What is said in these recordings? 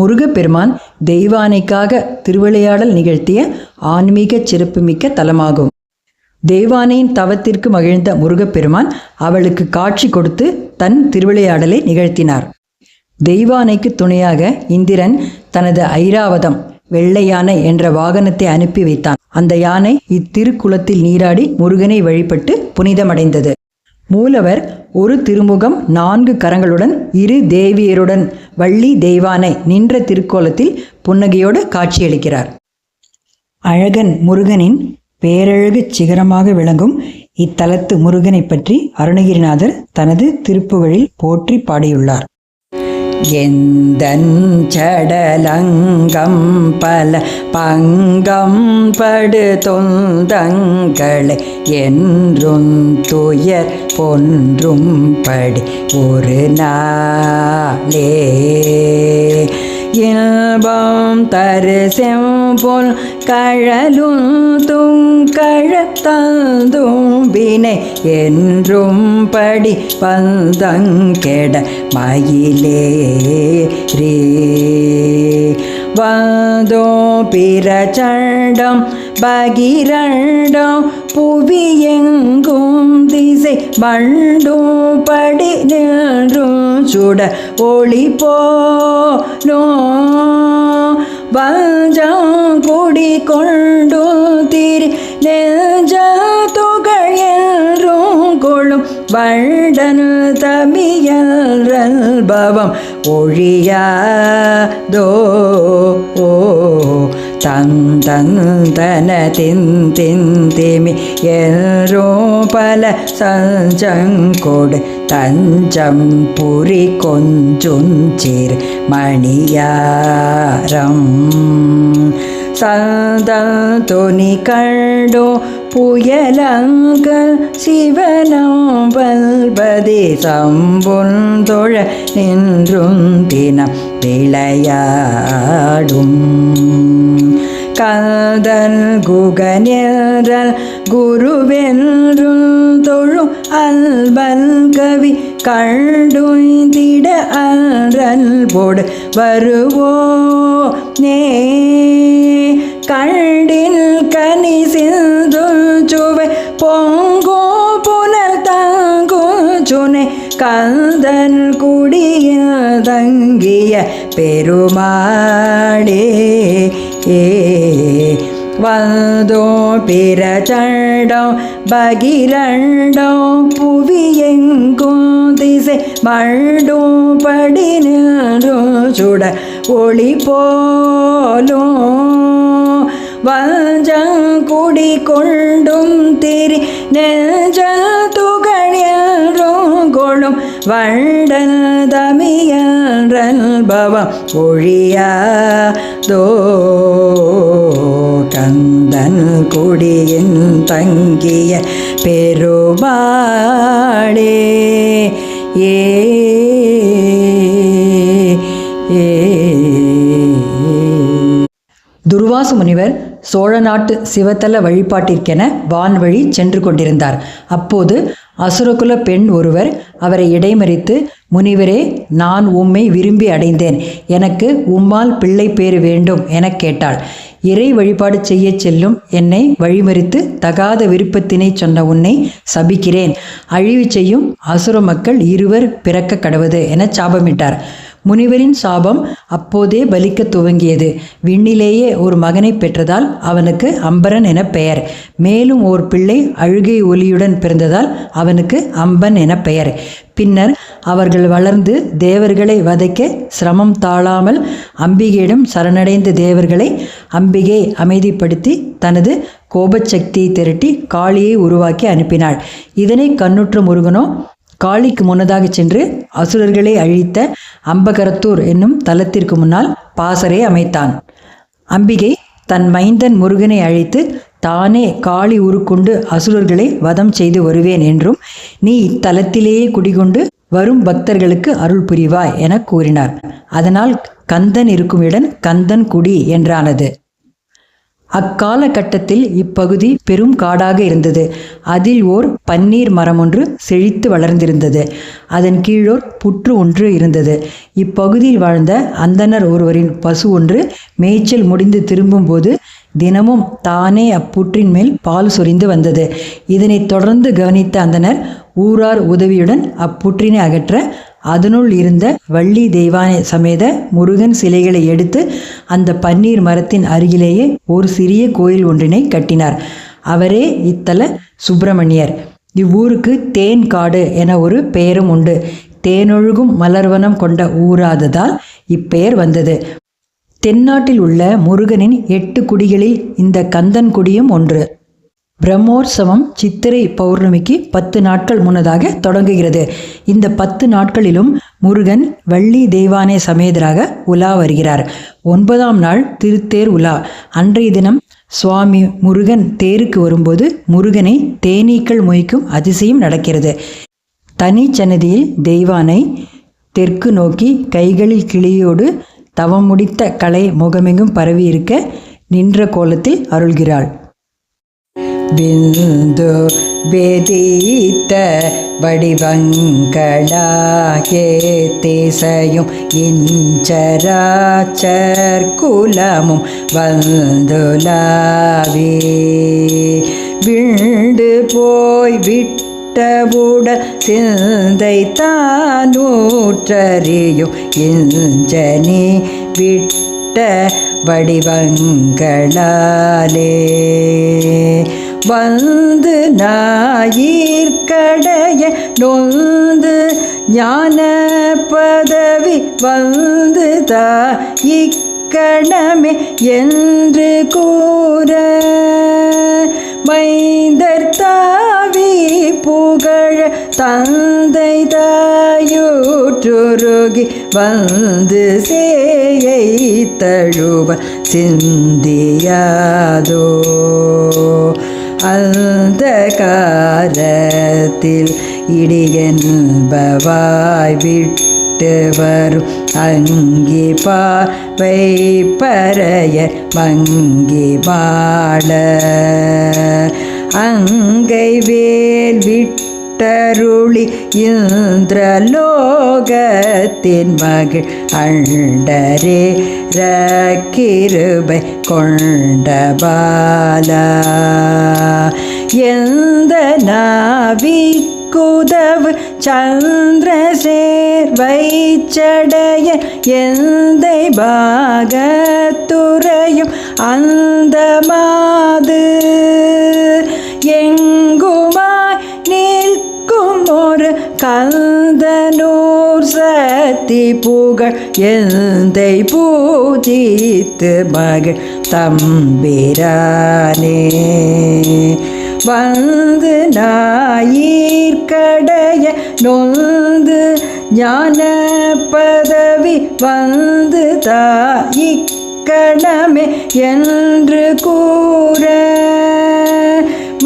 முருகப்பெருமான் தெய்வானைக்காக திருவிளையாடல் நிகழ்த்திய ஆன்மீக சிறப்புமிக்க தலமாகும். தெய்வானையின் தவத்திற்கு மகிழ்ந்த முருகப்பெருமான் அவளுக்கு காட்சி கொடுத்து தன் திருவிளையாடலை நிகழ்த்தினார். தெய்வானைக்கு துணையாக இந்திரன் தனது ஐராவதம் வெள்ளை யானை என்ற வாகனத்தை அனுப்பி வைத்தான். அந்த யானை இத்திருக்குளத்தில் நீராடி முருகனை வழிபட்டு புனிதமடைந்தது. மூலவர் ஒரு திருமுகம் 4 கரங்களுடன் 2 தேவியருடன் வள்ளி தெய்வானை நின்ற திருக்கோலத்தில் புன்னகையோடு காட்சியளிக்கிறார். அழகன் முருகனின் பேரழகு சிகரமாக விளங்கும் இத்தலத்து முருகனை பற்றி அருணகிரிநாதர் தனது திருப்புகழில் போற்றி பாடியுள்ளார். எந்தன் சடலங்கம் பல பங்கம் படு தொந்தங்களை என்றும் துயர் பொன்றும் படி ஒரு நாளே இன்பம் தரு செம்பொல் கழலும் துங்கழத்தந்தும் வினை என்றும் படி பந்தங்கெட மயிலே ரே வந்தோ பிரச்சண்டம் பகிரண்டம் புவியெங்கும் திசை மண்டும் படி நின்றும் சுட ஒளி போலோ வஞ்சம் குடி கொண்டு திரி நெஞ்ச துகள் என்றும் கொள்ளும் வண்டன் தமியல் பவம் ஒழியாதோ தந்தன திந்திமி என்றோ பல சஞ்சங்கொடு தஞ்சம் புரி கொஞ்சுஞ்சிறு மணியாரம் சந்தம் துணி கண்டோ புயலங்கள் சிவனம் பல்பதி சம்புந்தொழ நின்றும் தினம் விளையாடும் கதல் குகனியல் குருவென்றும் தொழும் அல்பல் கவி கண்டுந்திட அன்றல் போடு வருவோ நே கண்டில் கனி சிந்து சுவை பொங்கோ புனல் தங்கோ சுனை கந்தன் குடியில் தங்கிய பெருமாளே வந்தோ பிரச்சண்டம் பகிரண்டம் புவியெங்கும் திசை மண்டும் படி நின்றும் சுட ஒளி போலும் வஞ்சங்குடி கொண்டும் திரி நெஞ்சல் துகள் என்றும் கொள்ளும் வண்டன் தமியல் பவம் ஒழியாதோ கந்தன் குடியின் தங்கிய பெருமாளே ஏ துர்வாச முனிவர் சோழ நாட்டு சிவத்தல வழிபாட்டிற்கென வான்வழி சென்று கொண்டிருந்தார். அப்போது அசுரகுல பெண் ஒருவர் அவரை இடைமறித்து, முனிவரே, நான் உம்மை விரும்பி அடைந்தேன், எனக்கு உம்மால் பிள்ளை பேறு வேண்டும் எனக் கேட்டாள். இறை வழிபாடு செய்ய செல்லும் என்னை வழிமறித்து தகாத விருப்பத்தினை சொன்ன உன்னை சபிக்கிறேன். அழிவு செய்யும் அசுர மக்கள் 2 பிறக்க கடவுது என சாபமிட்டார். முனிவரின் சாபம் அப்போதே பலிக்க துவங்கியது. விண்ணிலேயே ஒரு மகனை பெற்றதால் அவனுக்கு அம்பரன் என பெயர். மேலும் ஓர் பிள்ளை அழுகை ஒலியுடன் பிறந்ததால் அவனுக்கு அம்பன் என பெயர். பின்னர் அவர்கள் வளர்ந்து தேவர்களை வதைக்க சிரமம் தாழாமல் அம்பிகையிடம் சரணடைந்த தேவர்களை அம்பிகை அமைதிப்படுத்தி தனது கோபச்சக்தியை திரட்டி காளியை உருவாக்கி அனுப்பினாள். இதனை கண்ணுற்ற முருகனோ காளிக்கு முன்னதாக சென்று அசுரர்களை அழித்த அம்பகரத்தூர் என்னும் தலத்திற்கு முன்னால் பாசறை அமைத்தான். அம்பிகை தன் மைந்தன் முருகனை அழைத்து தானே காளி உருக்கொண்டு அசுரர்களை வதம் செய்து வருவேன் என்றும், நீ இத்தலத்திலேயே குடிகொண்டு வரும் பக்தர்களுக்கு அருள் புரிவாய் என கூறினார். அதனால் கந்தன் இருக்கும் இடம் கந்தன் குடி என்றானது. அக்காலகட்டத்தில் இப்பகுதி பெரும் காடாக இருந்தது. அதில் ஓர் பன்னீர் மரம் ஒன்று செழித்து வளர்ந்திருந்தது. அதன் கீழோர் புற்று ஒன்று இருந்தது. இப்பகுதியில் வாழ்ந்த அந்தணர் ஒருவரின் பசு ஒன்று மேய்ச்சல் முடிந்து திரும்பும்போது தினமும் தானே அப்புற்றின் மேல் பால் சொரிந்து வந்தது. இதனைத் தொடர்ந்து கவனித்த அந்தணர் ஊரார் உதவியுடன் அப்புற்றினை அகற்ற அதனுள் இருந்த வள்ளி தெய்வானை சமேத முருகன் சிலைகளை எடுத்து அந்த பன்னீர் மரத்தின் அருகிலேயே ஒரு சிறிய கோயில் ஒன்றினை கட்டினார். அவரே இத்தல சுப்பிரமணியர். இவ்வூருக்கு தேன் காடு என ஒரு பெயரும் உண்டு. தேனொழுகும் மலர்வனம் கொண்ட ஊராததால் இப்பெயர் வந்தது. தென்னாட்டில் உள்ள முருகனின் 8 குடிகளில் இந்த கந்தன் குடியும் ஒன்று. பிரம்மோற்சவம் சித்திரை பௌர்ணமிக்கு 10 நாட்கள் முன்னதாக தொடங்குகிறது. இந்த 10 நாட்களிலும் முருகன் வள்ளி தெய்வானை சமேதராக உலா வருகிறார். 9ஆம் நாள் திருத்தேர் உலா. அன்றைய தினம் சுவாமி முருகன் தேருக்கு வரும்போது முருகனை தேனீக்கள் மொய்க்கும் அதிசயம் நடக்கிறது. தனி சன்னதியில் தெய்வானை தெற்கு நோக்கி கைகளில் கிளியோடு தவம் முடித்த கலை முகமெங்கும் பரவி இருக்க நின்ற கோலத்தில் அருள்கிறாள். பிந்து வேதித்த வடிவங்களாகே திசையும் இஞ்சராச்சர் குலமும் வந்துலாவே விண்டு போய் விட்டவுடன் சிந்தை தானூற்றறியும் இஞ்சனி விட்ட வடிவங்களாலே வந்து ஞாயிற்கடைய நொந்து ஞான பதவி வந்து இக்கணமே என்று கூற மைந்தர் தாவி புகழ தந்தை தாயுற்றுருகி வந்து சேயை தழுவ சிந்தியாதோ அந்த காலத்தில் இடியன்பவாய் விட்டு வரும் அங்கி பாவை பறையர் மங்கி மாள அங்கை வேல் விட்டருளி இந்திரலோகத்தின் மகிழ் அண்டரே ரக்கிருபை கொண்ட பாலா எந்த நாவிக்குதவு சந்திரசேர் வைச்சடைய எந்தை பாகத்துறையும் அந்த மாது எங்குமாய் நிற்கும் ஒரு கந்தனூர் சத்தி புகழ் எந்தை பூஜித்து மகிழ் தம்பிரானே வந்து ஞாயிற்கடைய நொந்து ஞான பதவி வந்து இக்கணமே என்று கூற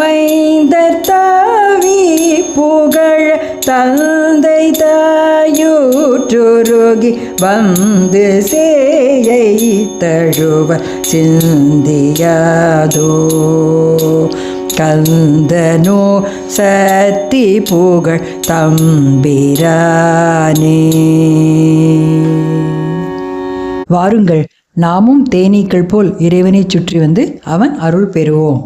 மைந்தர் தாவி புகழ தந்தை தாயுற்றுருகி வந்து சேயை தழுவ சிந்தியாதோ கந்தனோ சத்தி புகழ் தம்பிரானே. வாருங்கள், நாமும் தேனீக்கள் போல் இறைவனை சுற்றி வந்து அவன் அருள் பெறுவோம்.